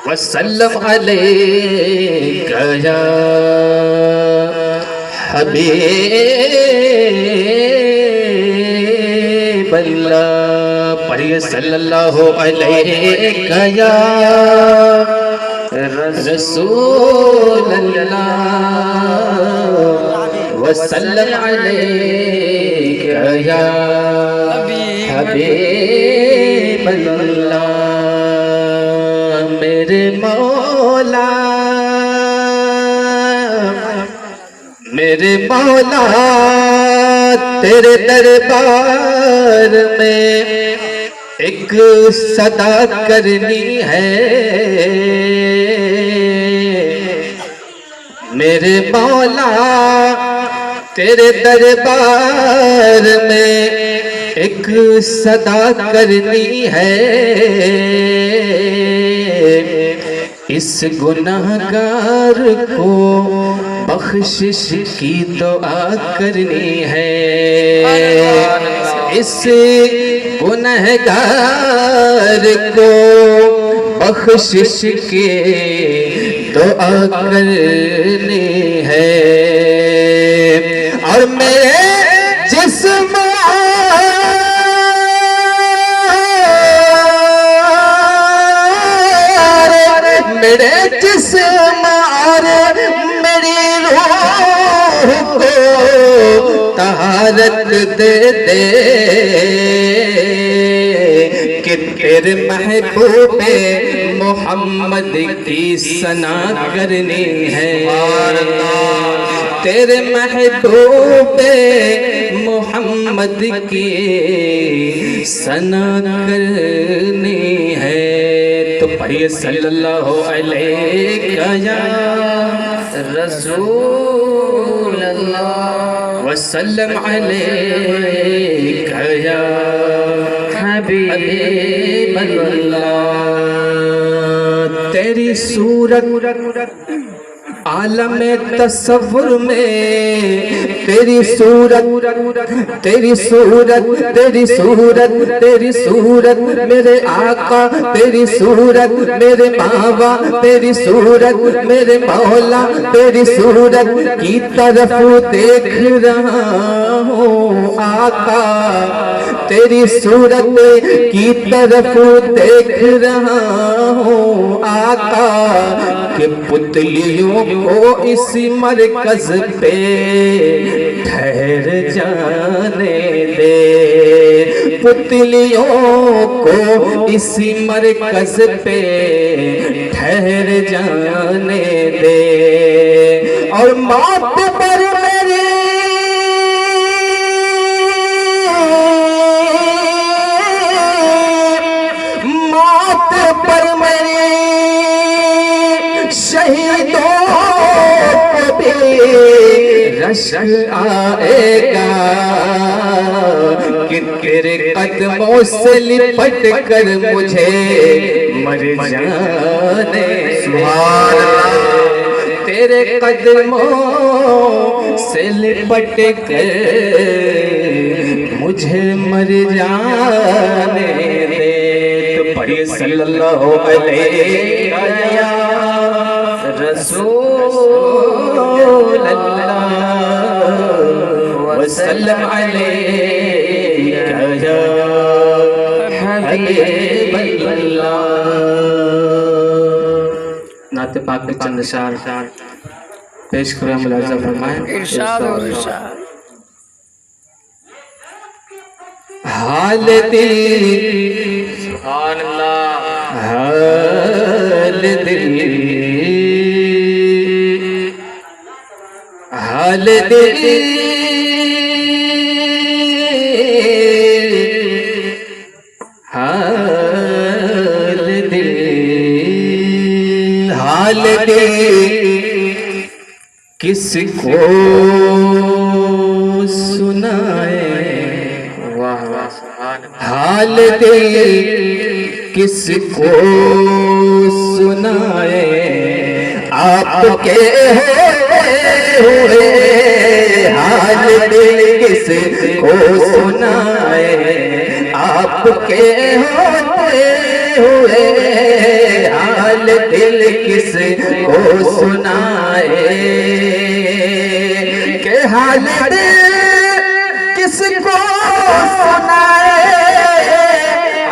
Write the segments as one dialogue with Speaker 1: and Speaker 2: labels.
Speaker 1: وسلم علیک یا حبیب اللہ، پڑھیے صلی اللہ علیک یا رسول اللہ، وسلم علیک یا حبیب اللہ۔ میرے مولا میرے مولا تیرے دربار میں ایک صدا کرنی ہے، میرے مولا تیرے دربار میں ایک صدا کرنی ہے، اس گناہگار کو بخشش کی دعا کرنی ہے، اس گناہگار کو بخشش کی دعا کرنی ہے، اور میرے جسم میرے جسم اور میری روح کو طہارت دے دے، کہ تیرے محبوب محمد کی ثنا کرنی ہے، تیرے محبوب محمد کی ثنا کرنی ہے۔ تو پڑھیے صلی اللہ علیہ یا رسول اللہ، وسلم علیک یا حبیب اللہ۔ تیری صورت عالم تصور میں، تیری صورت تیری صورت تیری صورت تیری صورت میرے آقا، تیری صورت میرے بابا، تیری صورت میرے مولا، تیری صورت کی طرف دیکھ رہا ہوں آقا، تیری صورت کی طرف دیکھ رہا ہوں آقا، کہ پتلیوں کو اسی مرکز پہ ٹھہر جانے دے، پتلیوں کو اسی مرکز پہ ٹھہر جانے دے، اور موت پر میری موت پر میری شہیدوں کو بھی رشک آئے گا، کہ تیرے قدموں سے لپٹ کر مجھے مر جانے، سبحان اللہ، تیرے قدموں سے لپٹ کر مجھے مر جانے دے۔ تو پڑھیے صلی اللہ علیہ یا رسول اللہ، وسلم علیک یا حبیب اللہ۔ نعت پاک میں چند اشعار پیش کریں، ملاحظہ فرمائیں۔
Speaker 2: ارشاد و ارشاد۔
Speaker 1: حال دل،
Speaker 2: سبحان اللہ،
Speaker 1: حال دل، حال دل، حال دل، حال دل کس کو سنائے، حال دل کس کو سنائے، آپ کے ہوئے حال دل کس کو سنائے،
Speaker 3: کے ہوتے ہوئے حال دل کس کو سنائے کہ حال دل کس کو سنائے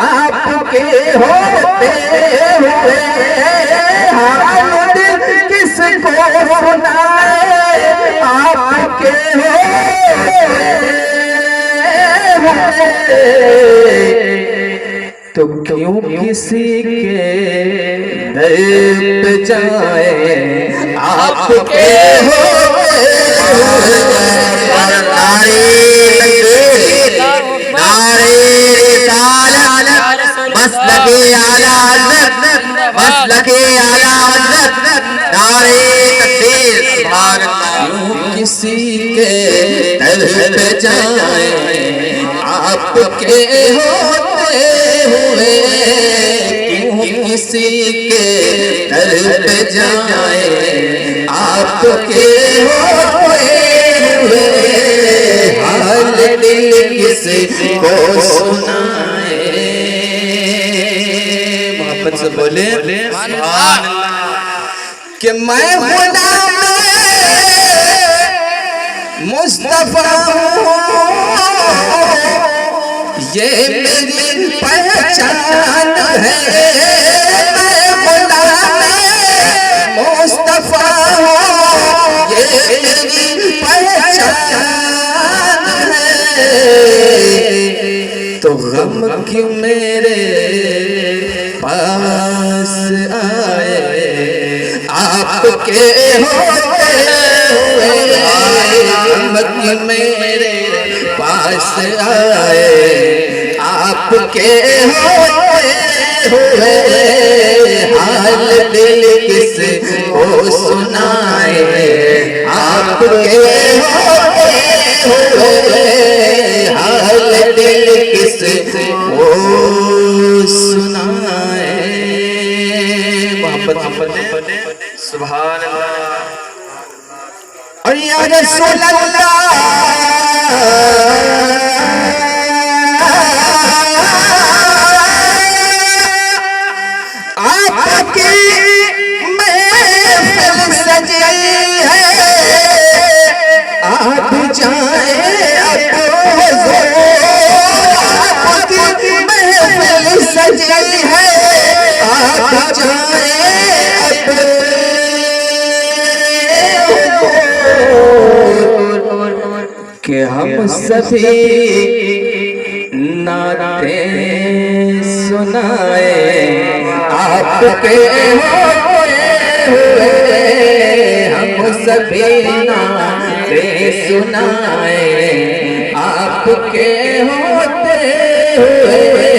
Speaker 3: آپ کے ہوتے ہوئے حال دل کس کو سنائے آپ کے ہوتے تو کیوں کسی کے در پہ جائے آپ کے کسی کے در پہ جائے آپ کے ہوتے ہوئے کیوں کسی کے در پہ جائے آپ کے ہوتے ہوئے حال دل کس کو سنائے محبت سے بولے سبحان اللہ کہ میں غلام مصطفیٰ یہ میری پہچان ہے میں غلام مصطفیٰ یہ میری پہچان ہے تو غم کیوں میرے پاس آئے آپ کے ہوتے ہوئے غم کیوں میرے پاس آئے آپ کے ہوتے ہوئے حال دل کس کو سنائے آپ کے ہوتے ہوئے حال دل کس کو سنائے محبت
Speaker 2: سبحان اللہ
Speaker 3: اور یا رسول اللہ آپ کی محفل سجی ہے آپ جائیں اب حضور آپ کی محفل سجی ہے آپ جائیں اب کہ ہم سبھی نعتیں سنائے آپ کے ہوتے ہوئے ہم سبھی نعتیں سنائے آپ کے ہوتے ہوئے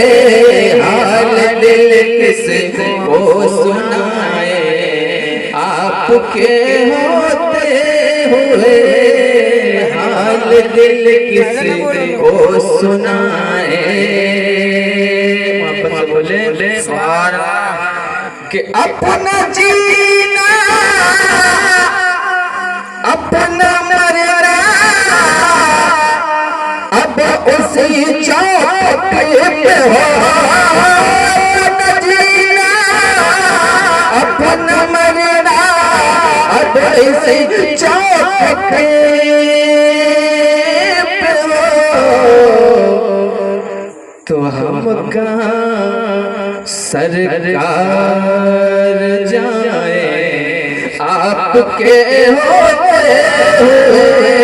Speaker 3: حال دل کس کو سنائے آپ کے ہوتے ہوئے حال دل کس کو سنائے محبت سے بولے کہ اپنا جینا اپنا مرنا اب اسی چوک پہ ہو اپنا جینا اپنا مرنا اب اسی چوک پہ تو ہم کہاں سرکار جائیں آپ کے ہوتے ہوئے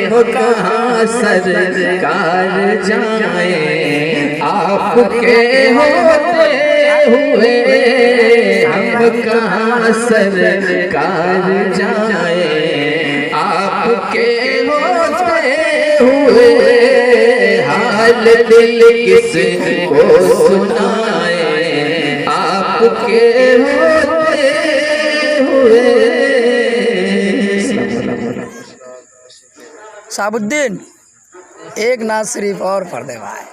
Speaker 3: ہم کہاں سرکار جائیں آپ کے ہوتے ہوئے ہم کہاں سرکار جائیں آپ کے ہوتے ہوئے حال دل کس کو سنائے آپ کے ہوتے ہوئے
Speaker 4: صاحب الدین ایک نعت شریف اور پڑھ دے بھائی.